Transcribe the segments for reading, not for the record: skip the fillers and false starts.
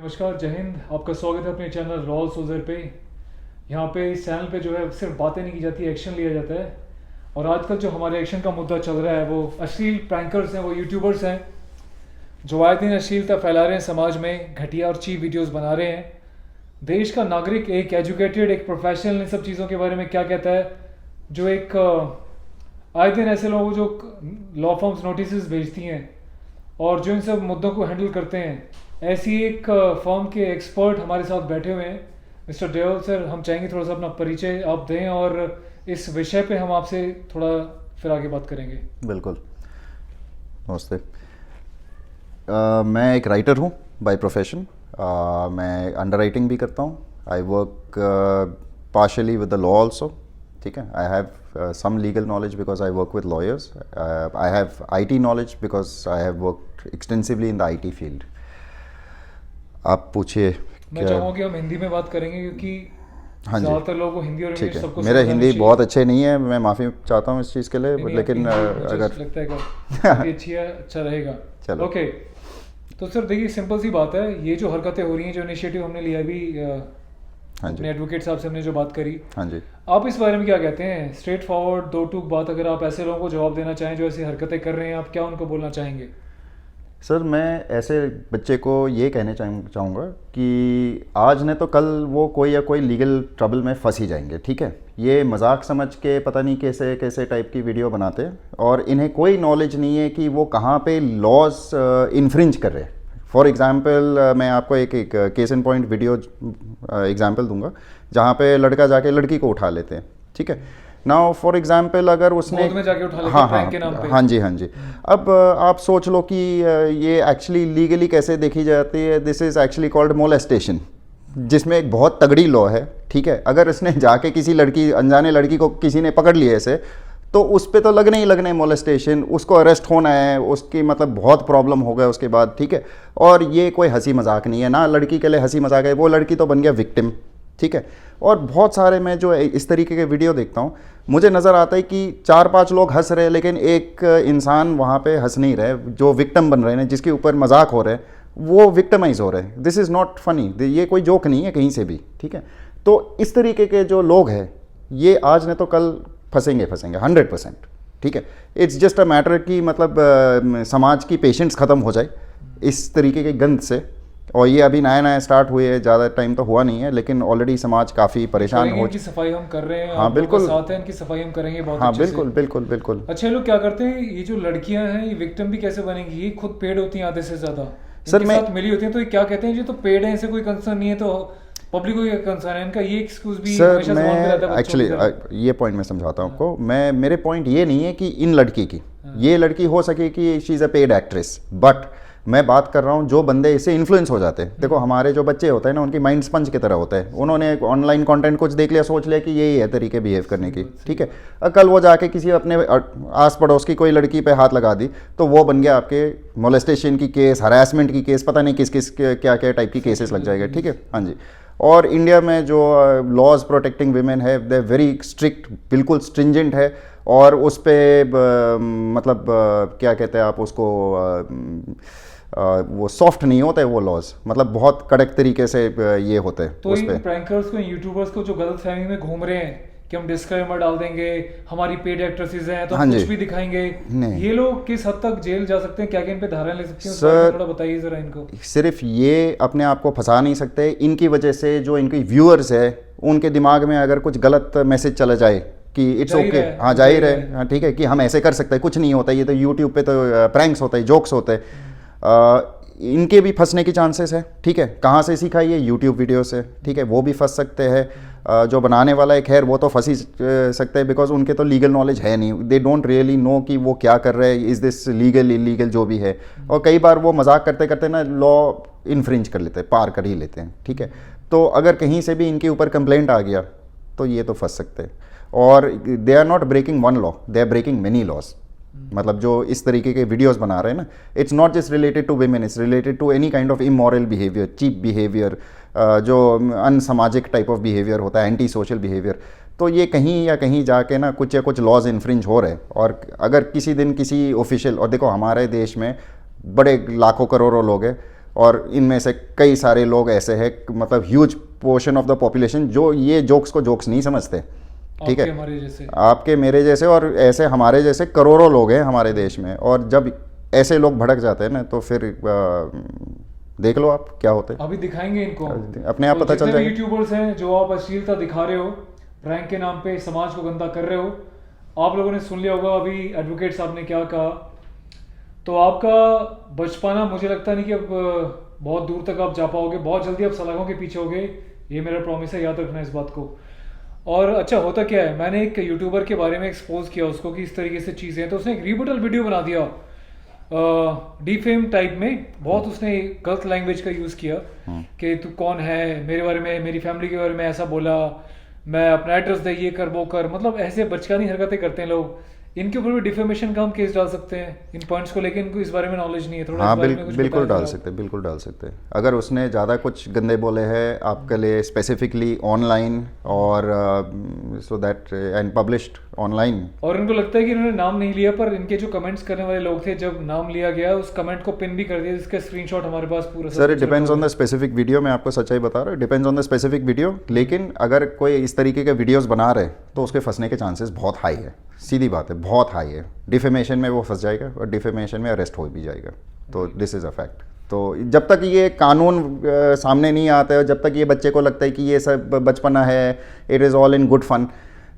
नमस्कार, जय हिंद। आपका स्वागत है अपने चैनल रॉल सोजर पे। यहाँ पे इस चैनल पे जो है सिर्फ बातें नहीं की जाती, एक्शन लिया जाता है। और आजकल जो हमारे एक्शन का मुद्दा चल रहा है वो अश्लील प्रैंकर्स हैं, वो यूट्यूबर्स हैं जो आए दिन अश्लीलता फैला रहे हैं, समाज में घटिया और चीप वीडियोस बना रहे हैं। देश का नागरिक, एक एजुकेटेड, एक प्रोफेशनल इन सब चीज़ों के बारे में क्या कहता है? जो एक आए दिन ऐसे लोगों जो लॉ फॉर्म्स नोटिस भेजती हैं और जो इन सब मुद्दों को हैंडल करते हैं, ऐसी एक फर्म के एक्सपर्ट हमारे साथ बैठे हुए हैं। मिस्टर देओल सर, हम चाहेंगे थोड़ा सा अपना परिचय आप दें और इस विषय पे हम आपसे थोड़ा फिर आगे बात करेंगे। बिल्कुल। नमस्ते। मैं एक राइटर हूँ बाय प्रोफेशन। मैं अंडर राइटिंग भी करता हूँ। I work partially with the law also. ठीक है। I have some legal knowledge because I work with lawyers. I have IT knowledge because I have worked extensively in the IT field. आप पूछिए। मैं चाहूँगा कि हम हिंदी में बात करेंगे क्योंकि हाँ जी, ज़्यादातर लोगों को हिंदी और ठीक इंग्लिश है। सबको मेरा समझ आनी हिंदी चाहिए। बहुत अच्छे नहीं है, मैं माफ़ी चाहता हूँ इस चीज़ के लिए, नहीं, लेकिन आपकी मुझे अगर लगता है कि काफी अच्छी है, अच्छा रहेगा। चलो। ओके, तो सर देखिए, सिंपल सी बात है, ये जो हरकतें हो रही हैं, जो इनिशिएटिव हमने लिया अभी हाँ जी, अपने एडवोकेट साहब से हमने जो बात करी, हाँ जी। आप इस बारे में क्या कहते हैं? स्ट्रेट फॉरवर्ड, दो टूक बात, अगर आप ऐसे लोगों को जवाब देना चाहें जो ऐसी हरकतें कर रहे हैं, आप क्या उनको बोलना चाहेंगे? सर, मैं ऐसे बच्चे को ये कहने चाहूँगा कि आज नहीं तो कल वो कोई या कोई लीगल ट्रबल में फंस ही जाएंगे। ठीक है। ये मजाक समझ के पता नहीं कैसे कैसे टाइप की वीडियो बनाते हैं और इन्हें कोई नॉलेज नहीं है कि वो कहाँ पे लॉज इन्फ्रिंज कर रहे हैं। फॉर एग्जांपल, मैं आपको एक case in point video example दूंगा जहाँ पे लड़का जाके लड़की को उठा लेते हैं। ठीक है। नाउ फॉर एग्जांपल, अगर उसने गोद में जाके उठा लेते हैं हाँ प्रैंक के नाम पे। हाँ जी, हाँ जी। अब आप सोच लो कि ये एक्चुअली लीगली कैसे देखी जाती है। This is actually called molestation, जिसमें एक बहुत तगड़ी लॉ है। ठीक है। अगर इसने जाके किसी लड़की, अनजाने लड़की को किसी ने पकड़ लिया ऐसे, तो उस पर तो लगने ही लगने मोलेस्टेशन, उसको अरेस्ट होना है, उसकी मतलब बहुत प्रॉब्लम हो गया उसके बाद। ठीक है। और ये कोई हंसी मजाक नहीं है ना, लड़की के लिए हंसी मजाक है, वो लड़की तो बन गया विक्टिम। ठीक है। और बहुत सारे मैं जो इस तरीके के वीडियो देखता हूँ, मुझे नज़र आता है कि 4-5 लोग हंस रहे हैं लेकिन एक इंसान वहाँ पे हंस नहीं रहे, जो विक्टिम बन रहे हैं, जिसके ऊपर मजाक हो रहे हैं, वो विक्टिमाइज हो रहे हैं। दिस इज़ नॉट फनी, ये कोई जोक नहीं है कहीं से भी। ठीक है। तो इस तरीके के जो लोग हैं, ये आज नहीं तो कल फंसेंगे 100%। ठीक है। इट्स जस्ट अ मैटर कि मतलब समाज की पेशेंस ख़त्म हो जाए इस तरीके के गंद से। और ये अभी नया नया स्टार्ट हुए है, ज़्यादा टाइम तो हुआ नहीं है, लेकिन ऑलरेडी समाज काफ़ी परेशान हो। इनकी सफाई हम कर रहे हैं, हाँ आप लोगों बिल्कुल, का साथ है, इनकी सफाई हम करेंगे बहुत हाँ अच्छे से। बिल्कुल बिल्कुल बिल्कुल। अच्छा, ये लोग क्या करते हैं? ये जो लड़कियां हैं, ये विक्टिम भी कैसे बनेंगी? ये खुद पेड होती हैं आधे से ज्यादा, सर इनके मैं साथ मिली होती हैं, तो ये क्या कहते हैं? ये तो पेड है, इनसे कोई कंसर्न नहीं है, तो पब्लिक को क्या कंसर्न है इनका? ये एक्सक्यूज भी सर हमेशा जुबान पे रहता मैं है बच्चों की तरह। एक्चुअली ये पॉइंट मैं समझाता हूँ आपको। मैं मेरे पॉइंट ये नहीं है कि इन लड़की की, ये लड़की हो सके कि she is a paid actress, but मैं बात कर रहा हूँ जो बंदे इससे इन्फ्लुएंस हो जाते हैं। देखो, हमारे जो बच्चे होते हैं ना, उनकी माइंड स्पंज की तरह होता है। उन्होंने ऑनलाइन कंटेंट कुछ देख लिया, सोच लिया कि यही है तरीके बिहेव करने की। ठीक है। कल वो जाके किसी अपने आस पड़ोस की कोई लड़की पे हाथ लगा दी, तो वो बन गया आपके मोलेस्टेशन की केस, हरासमेंट की केस, पता नहीं किस किस क्या क्या टाइप की केसेस लग जाएगा। ठीक है। हाँ जी। और इंडिया में जो लॉज प्रोटेक्टिंग वीमेन है, दे वेरी स्ट्रिक्ट, बिल्कुल स्ट्रिंजेंट है। और उस पर मतलब क्या कहते हैं आप उसको, वो सॉफ्ट नहीं होते वो लॉज, मतलब बहुत कड़क तरीके से ये होते हैं। तो उस इन पे प्रैंकर्स को, यूट्यूबर्स को जो गलत फहमी में घूम रहे हैं कि हम डिस्क्लेमर डाल देंगे, हमारी पेड एक्ट्रेसेस हैं तो हाँ हम जी, कुछ भी दिखाएंगे, नहीं। ये लोग किस हद तक जेल जा सकते हैं? क्या क्या इन पे धारा ले सकते हैं? उस बारे सर, में थोड़ा बताइए जरा इनको। सिर्फ ये अपने आप को फंसा नहीं सकते, इनकी वजह से जो इनकी व्यूअर्स है, उनके दिमाग में अगर कुछ गलत मैसेज चला जाए कि इट्स जाहिर ओके, है, हाँ जाहिर जाहिर है, हाँ ठीक है, कि हम ऐसे कर सकते हैं, कुछ नहीं होता, ये तो यूट्यूब पे तो प्रैंक्स होते हैं, जोक्स होते हैं। इनके भी फंसने की चांसेस है। ठीक है। कहाँ से सीखा? ये यूट्यूब वीडियो से। ठीक है। वो भी फंस सकते हैं। जो बनाने वाला है, खैर वो तो फंस ही सकते हैं, बिकॉज उनके तो लीगल नॉलेज है नहीं, दे डोंट रियली नो कि वो क्या कर रहे हैं, इज़ दिस लीगल इलीगल जो भी है। और कई बार वो मजाक करते करते ना लॉ इन्फ्रिंज कर लेते हैं, पार कर ही लेते हैं। ठीक है। तो अगर कहीं से भी इनके ऊपर कंप्लेंट आ गया तो ये तो फंस सकते हैं। और they are not breaking one law, they are breaking many laws. मतलब जो इस तरीके के वीडियोस बना रहे हैं ना, it's not just related to women, it's related to any kind of immoral behaviour, cheap behaviour, जो अनसामाजिक टाइप ऑफ बिहेवियर होता है, एंटी सोशल बिहेवियर। तो ये कहीं या कहीं जाके ना कुछ या कुछ लॉज इन्फ्रिंज हो रहे हैं। और अगर किसी दिन किसी ऑफिशियल, और देखो हमारे देश में बड़े लाखों करोड़ों लोग हैं, और इनमें से कई सारे लोग ऐसे हैं, मतलब huge portion of the population जो ये जोक्स को जोक्स नहीं समझते, ठीक है, हमारे जैसे, आपके मेरे जैसे और ऐसे हमारे जैसे करोड़ों लोग हैं हमारे देश में। और जब ऐसे लोग भड़क जाते हैं ना तो फिर देख लो आप क्या होते हैं। अभी दिखाएंगे इनको, अपने आप पता चल जाएगा। यूट्यूबर्स हैं जो आप अश्लीलता दिखा रहे हो, प्रैंक के नाम पे समाज को गंदा कर रहे हो, आप लोगों ने सुन लिया होगा अभी एडवोकेट साहब ने क्या कहा। तो आपका बचपना मुझे लगता नहीं कि अब बहुत दूर तक आप जा पाओगे, बहुत जल्दी आप सलाखों के पीछे होगे, ये मेरा प्रॉमिस है, याद रखना इस बात को। और अच्छा होता क्या है, मैंने एक यूट्यूबर के बारे में एक्सपोज किया उसको कि इस तरीके से चीज़ें हैं, तो उसने एक रिबटल वीडियो बना दिया डिफेम टाइप में, बहुत उसने गलत लैंग्वेज का यूज़ किया कि तू कौन है, मेरे बारे में, मेरी फैमिली के बारे में ऐसा बोला, मैं अपना एड्रेस दे, ये कर वो कर, मतलब ऐसे बचकानी हरकतें करते हैं लोग। इनके ऊपर भी डिफेमेशन का हम केस डाल सकते हैं इन पॉइंट्स को लेकर, इनको इस बारे में नॉलेज नहीं है थोड़ा। हाँ बिल्कुल डाल सकते हैं, बिल्कुल डाल सकते हैं। अगर उसने ज़्यादा कुछ गंदे बोले हैं आपके लिए स्पेसिफिकली ऑनलाइन और so that and published online, और इनको लगता है कि इन्होंने नाम नहीं लिया, पर इनके जो कमेंट्स करने वाले लोग थे जब नाम लिया गया उस कमेंट को पिन भी कर दिया, जिसका स्क्रीनशॉट हमारे पास पूरा। Sir it depends on the specific video, मैं आपको सच्चाई बता रहा हूँ, depends on the specific video. लेकिन अगर कोई इस तरीके के वीडियोस बना रहे तो उसके फंसने के चांसेस बहुत हाई है, सीधी बात है, बहुत हाई है। डिफेमेशन में वो फंस जाएगा और डिफेमेशन में अरेस्ट हो भी जाएगा, तो दिस इज़ अ फैक्ट। तो जब तक ये कानून सामने नहीं आता है और जब तक ये बच्चे को लगता है कि ये सब बचपना है, it is all in good fun,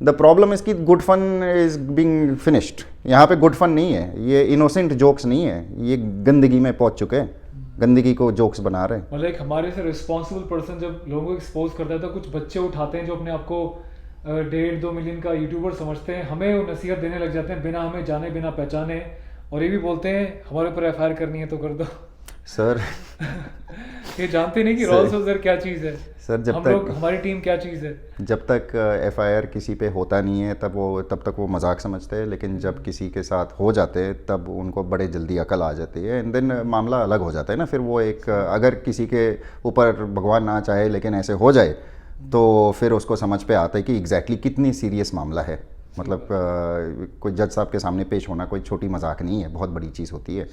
the problem is कि good fun is being finished. यहाँ पे गुड फन नहीं है, ये इनोसेंट जोक्स नहीं है, ये गंदगी में पहुँच चुके हैं, गंदगी को जोक्स बना रहे हैं। मतलब एक हमारे से रिस्पॉन्सिबल पर्सन जब लोगों को एक्सपोज करता है तो कुछ बच्चे उठाते हैं जो अपने आप को 1.5-2 मिलियन का यूट्यूबर समझते हैं, हमें वो नसीहत देने लग जाते हैं बिना हमें जाने बिना पहचाने, और ये भी बोलते हैं हमारे ऊपर FIR करनी है तो कर दो। सर ये जानते नहीं कि रॉल्स रोजर क्या चीज़ है सर, जब हम तक लोग, हमारी टीम क्या चीज़ है। जब तक FIR किसी पे होता नहीं है तब तक वो मजाक समझते हैं, लेकिन जब किसी के साथ हो जाते हैं तब उनको बड़े जल्दी अकल आ जाती है, एंड देन मामला अलग हो जाता है ना। फिर वो एक अगर किसी के ऊपर भगवान ना चाहे लेकिन ऐसे हो जाए तो फिर उसको समझ पे आता है कि एग्जैक्टली कितनी सीरियस मामला है। मतलब कोई जज साहब के सामने पेश होना कोई छोटी मजाक नहीं है, बहुत बड़ी चीज़ होती है।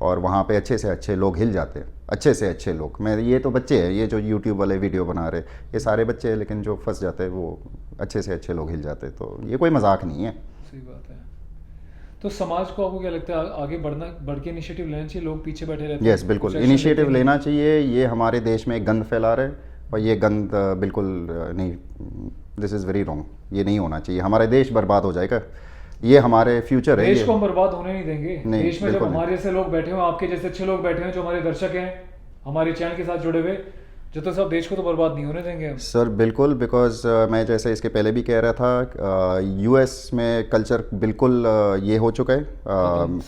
और वहाँ पे अच्छे से अच्छे लोग हिल जाते हैं, अच्छे से अच्छे लोग। मैं ये तो बच्चे हैं, ये जो यूट्यूब वाले वीडियो बना रहे ये सारे बच्चे हैं, लेकिन जो फंस जाते हैं वो अच्छे से अच्छे लोग हिल जाते हैं, तो ये कोई मजाक नहीं है। सही बात है। तो समाज को आपको क्या लगता है आगे बढ़ के इनिशिएटिव लेना चाहिए, लोग पीछे बैठे रहते हैं? यस बिल्कुल, इनिशिएटिव लेना चाहिए। ये हमारे देश में एक गंद फैला रहे हैं और ये गंद बिल्कुल नहीं, दिस इज़ वेरी रॉन्ग, ये नहीं होना चाहिए। हमारे देश बर्बाद हो जाएगा, ये हमारे फ्यूचर है। देश को हम बर्बाद होने नहीं देंगे। नहीं, देश में जब हमारे जैसे लोग बैठे हुए, आपके जैसे अच्छे लोग बैठे हुए जो हमारे दर्शक हैं, हमारे चैनल के साथ जुड़े हुए, जो तो सब देश को तो बर्बाद नहीं होने देंगे हम। सर बिल्कुल, बिकॉज मैं जैसे इसके पहले भी कह रहा था, US में कल्चर बिल्कुल ये हो चुका है,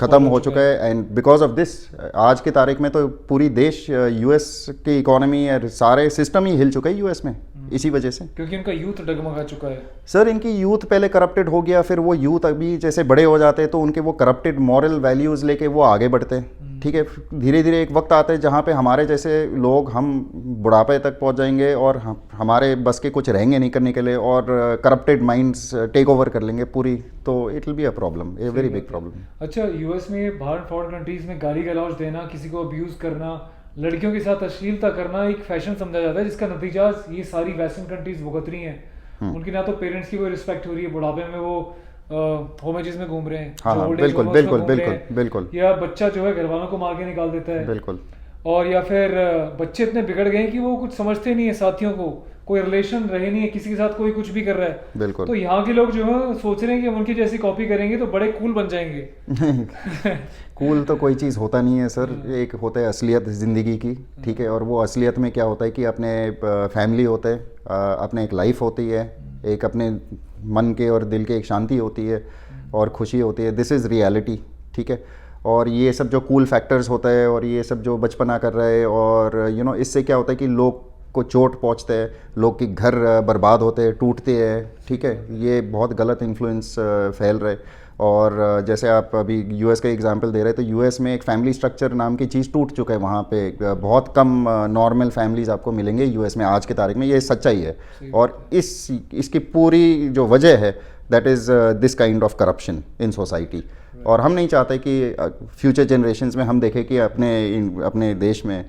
ख़त्म हो चुका है। एंड बिकॉज ऑफ दिस आज की तारीख में तो पूरी देश US की इकोनॉमी और सारे सिस्टम ही हिल चुका है US में, इसी वजह से, क्योंकि उनका यूथ डगमगा चुका है। सर इनकी यूथ पहले करप्टेड हो गया, फिर वो यूथ अभी जैसे बड़े हो जाते हैं तो उनके वो करप्टेड मॉरल वैल्यूज़ लेके वो आगे बढ़ते हैं, ठीक है। धीरे धीरे एक वक्त आता है जहाँ पे हमारे जैसे लोग, हम बुढ़ापे तक पहुँच जाएंगे और हमारे बस के कुछ रहेंगे नहीं करने के लिए, और करप्टेड माइंड्स टेक ओवर कर लेंगे पूरी, तो it will be a problem, a very big problem. अच्छा, US में बाहर फॉरेन कंट्रीज में गाली गलौज देना, किसी को अब्यूज़ करना, लड़कियों के साथ अश्लीलता करना एक फैशन समझा जाता है, जिसका नतीजा ये सारी वेस्टर्न कंट्रीज भुगत रही हैं। उनकी ना तो पेरेंट्स की कोई रिस्पेक्ट हो रही है, बुढ़ापे में वो होमेजेस में घूम रहे हैं, हाँ, बिल्कुल बिल्कुल बिल्कुल बिल्कुल, या बच्चा जो है घर वालों को मार के निकाल देता है, बिल्कुल। और या फिर बच्चे इतने बिगड़ गए कि वो कुछ समझते नहीं है, साथियों को कोई रिलेशन रहे नहीं है, किसी के साथ कोई कुछ भी कर रहा है, बिल्कुल। तो यहाँ के लोग जो है सोच रहे हैं कि हम उनकी जैसी कॉपी करेंगे तो बड़े कूल बन जाएंगे। कूल तो कोई चीज़ होता नहीं है सर, एक होता है असलियत ज़िंदगी की, ठीक है। और वो असलियत में क्या होता है कि अपने फैमिली होते हैं, अपने एक लाइफ होती है, एक अपने मन के और दिल के एक शांति होती है और खुशी होती है, दिस इज़ रियलिटी, ठीक है। और ये सब जो कूल फैक्टर्स होता है और ये सब जो बचपना कर रहे हैं, और यू नो इससे क्या होता है कि लोग को चोट पहुंचते हैं, लोग के घर बर्बाद होते हैं, टूटते हैं, ठीक है। ये बहुत गलत इन्फ्लुएंस फैल रहे। और जैसे आप अभी US का एग्जांपल दे रहे थे, तो US में एक फैमिली स्ट्रक्चर नाम की चीज़ टूट चुका है। वहाँ पे बहुत कम नॉर्मल फैमिलीज़ आपको मिलेंगे US में आज की तारीख में, ये सच्चाई है। और इसकी पूरी जो वजह है that is this kind of corruption in society. और हम नहीं चाहते कि फ्यूचर जनरेशन्स में हम देखें कि अपने देश में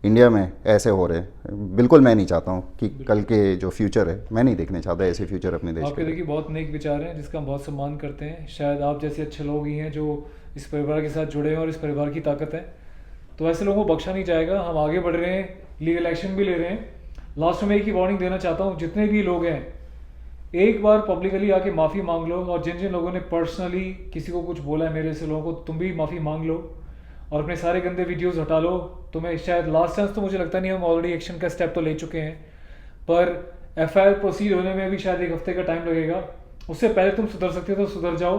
इंडिया में ऐसे हो रहे हैं। बिल्कुल मैं नहीं चाहता हूँ कि कल के जो फ्यूचर है, मैं नहीं देखने चाहता ऐसे फ्यूचर अपने देश आपके के। देखिए बहुत नेक विचार हैं जिसका हम बहुत सम्मान करते हैं। शायद आप जैसे अच्छे लोग ही हैं जो इस परिवार के साथ जुड़े हैं और इस परिवार की ताकत है। तो ऐसे लोगों को बख्शा नहीं जाएगा। हम आगे बढ़ रहे हैं, लीगल एक्शन भी ले रहे हैं। लास्ट में एक ही वार्निंग देना चाहता हूँ, जितने भी लोग हैं एक बार पब्लिकली आके माफ़ी मांग लो, और जिन जिन लोगों ने पर्सनली किसी को कुछ बोला है मेरे से लोगों को, तुम भी माफ़ी मांग लो और अपने सारे गंदे वीडियोस हटा लो। तुम्हें शायद लास्ट चांस तो मुझे लगता नहीं, हम ऑलरेडी एक्शन का स्टेप तो ले चुके हैं, पर एफआईआर प्रोसीड होने में भी शायद 1 हफ्ते का टाइम लगेगा। उससे पहले तुम सुधर सकते हो तो सुधर जाओ,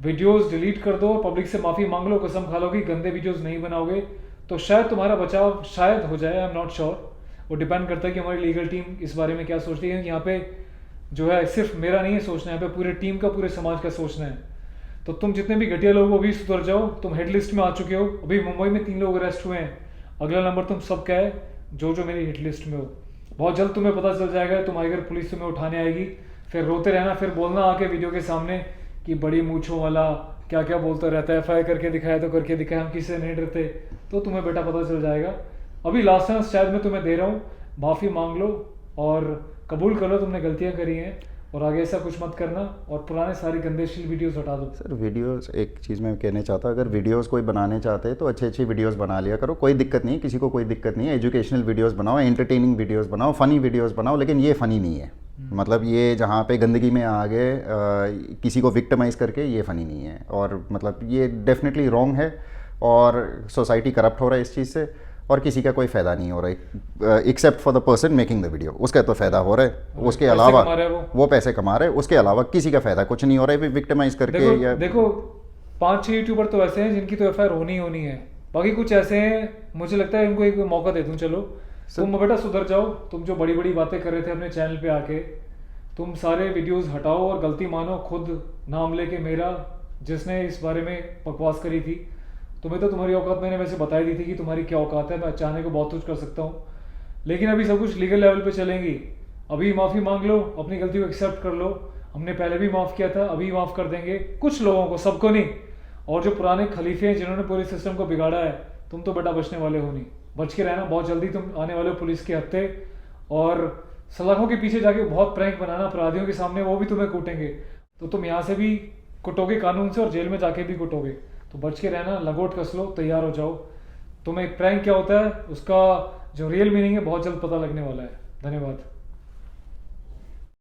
वीडियोस डिलीट कर दो, पब्लिक से माफ़ी मांग लो, कसम खा लो कि गंदे वीडियोस नहीं बनाओगे तो शायद तुम्हारा बचाव शायद हो जाए। आई एम नॉट श्योर, वो डिपेंड करता है कि हमारी लीगल टीम इस बारे में क्या सोचती है। यहाँ पे जो है सिर्फ मेरा नहीं है सोचना है, यहाँ पे पूरे टीम का, पूरे समाज का सोचना है। तो तुम जितने भी घटिया लोग हो अभी सुधर जाओ। तुम हेड लिस्ट में आ चुके हो, अभी मुंबई में 3 लोग अरेस्ट हुए हैं, अगला नंबर तुम सबका है जो जो मेरी हिट लिस्ट में हो। बहुत जल्द तुम्हें पता चल जाएगा। तुम्हारी अगर पुलिस तुम्हें उठाने आएगी फिर रोते रहना, फिर बोलना आके वीडियो के सामने कि बड़ी मूंछों वाला क्या क्या बोलता रहता है, एफआईआर करके दिखाया तो करके दिखाया, हम किसी से नहीं डरते। तो तुम्हें बेटा पता चल जाएगा। अभी लास्ट चांस शायद मैं तुम्हें दे रहा हूँ, माफ़ी मांग लो और कबूल कर लो तुमने गलतियाँ करी हैं, और आगे ऐसा कुछ मत करना, और पुराने सारी गंदेशील वीडियोस हटा दो। सर वीडियोस, एक चीज़ मैं कहना चाहता हूँ, अगर वीडियोस कोई बनाने चाहते हैं तो अच्छी अच्छी वीडियोस बना लिया करो, कोई दिक्कत नहीं है, किसी को कोई दिक्कत नहीं है। एजुकेशनल वीडियोस बनाओ, एंटरटेनिंग वीडियोस बनाओ, फ़नी वीडियोस बनाओ, लेकिन ये फ़नी नहीं है। मतलब ये जहाँ पे गंदगी में आ गए किसी को विक्टिमाइज़ करके, ये फ़नी नहीं है। और मतलब ये डेफिनेटली रॉन्ग है, और सोसाइटी करप्ट हो रहा है इस चीज़ से, और किसी का कोई फ़ायदा नहीं हो रहा है except for the person making the video. उसका तो फ़ायदा हो रहा है, उसके अलावा वो पैसे कमा रहे हैं, उसके अलावा किसी का फ़ायदा कुछ नहीं हो रहा है विक्टिमाइज करके। देखो 5-6 यूट्यूबर तो ऐसे हैं जिनकी तो एफआईआर होनी ही होनी है, बाकी कुछ ऐसे हैं मुझे लगता है इनको एक मौका दे दूं। चलो तुम बेटा सुधर जाओ, तुम जो बड़ी बड़ी बातें कर रहे थे अपने चैनल पे आके, तुम सारे वीडियोस हटाओ और गलती मानो, खुद नाम लेके मेरा, जिसने इस बारे में बकवास करी थी। तुम्हें तो तुम्हारी औकात मैंने वैसे बताई दी थी कि तुम्हारी क्या औकात है, मैं चाहने को बहुत कुछ कर सकता हूँ, लेकिन अभी सब कुछ लीगल लेवल पे चलेंगी। अभी माफ़ी मांग लो, अपनी गलती को एक्सेप्ट कर लो। हमने पहले भी माफ़ किया था, अभी माफ़ कर देंगे कुछ लोगों को, सबको नहीं। और जो पुराने खलीफे हैं जिन्होंने पूरे सिस्टम को बिगाड़ा है, तुम तो बेटा बचने वाले हो नहीं, बच के रहना। बहुत जल्दी तुम आने वाले हो पुलिस के हत्थे, और सलाखों के पीछे जाके बहुत प्रैंक बनाना अपराधियों के सामने, वो भी तुम्हें कूटेंगे। तो तुम यहाँ से भी कुटोगे कानून से, और जेल में जाके भी कुटोगे। तो बच के रहना, लंगोट कस लो, तैयार हो जाओ। तुम्हें प्रैंक क्या होता है उसका जो रियल मीनिंग है बहुत जल्द पता लगने वाला है। धन्यवाद।